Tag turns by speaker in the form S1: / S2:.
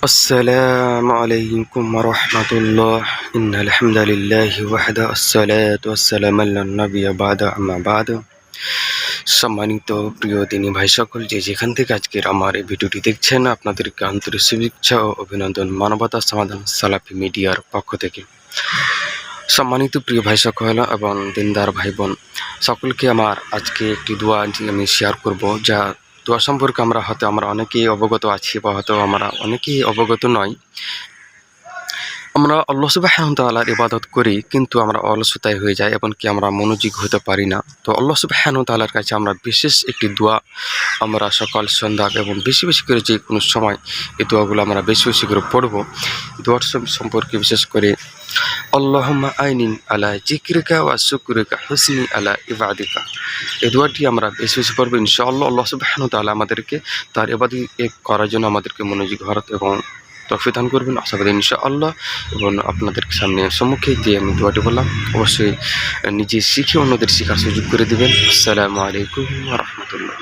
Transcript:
S1: السلام عليكم ورحمة الله إن الحمد لله وحده الصلاة والسلام على النبي بعد أما بعد সম্মানিত প্রিয় দিনী ভাই সকল যে যেখান থেকে আজকের আমার এই ভিডিওটি দেখছেন আপনাদেরকে আন্তরিক শুভেচ্ছা ও অভিনন্দন মানবতা সমাধান সালাফি মিডিয়ার পক্ষ থেকে। সম্মানিত প্রিয় ভাই সকল এবং দিনদার ভাই বোন সকলকে আমার আজকে একটি দোয়া আমি শেয়ার করব, যা দোয়া সম্পর্কে আমরা অনেকেই অবগত আছি বা হয়তো আমরা অনেকেই অবগত নয়। আমরা আল্লাহ সুবহানাহু ওয়া তাআলার ইবাদত করি, কিন্তু আমরা অলসতায় হয়ে যাই এবং কি আমরা মনোযোগী হতে পারি না। তো আল্লাহ সুবহানাহু ওয়া তাআলার কাছে আমরা বিশেষ একটি দোয়া আমরা সকাল সন্ধ্যা এবং বেশি বেশি করে যে কোনো সময় এই দোয়াগুলো আমরা বেশি বেশি করে পড়ব। দোয়ার সম্পর্কে বিশেষ করে আল্লাহুম্মা আইনিন আলা যিকরিকা ওয়া শুকরিকা হুসনি আলা ইবাদিকা, এই দোয়াটি আমরা বেশি বেশি পড়ব। ইনশাআল্লাহ আল্লাহ সুবহানাহু ওয়া তাআলা আমাদেরকে তার ইবাদত করার জন্য আমাদেরকে মনোযোগী হওয়ার এবং তৌফিক দান করবেন আশাবাদী ইনশাআল্লাহ। এবং আপনাদের সামনে সম্মুখে যে আমি দোয়াটি বললাম অবশ্যই নিজে শিখে অন্যদের শেখার সুযোগ করে দেবেন। আসসালামু আলাইকুম ওয়া রাহমাতুল্লাহ।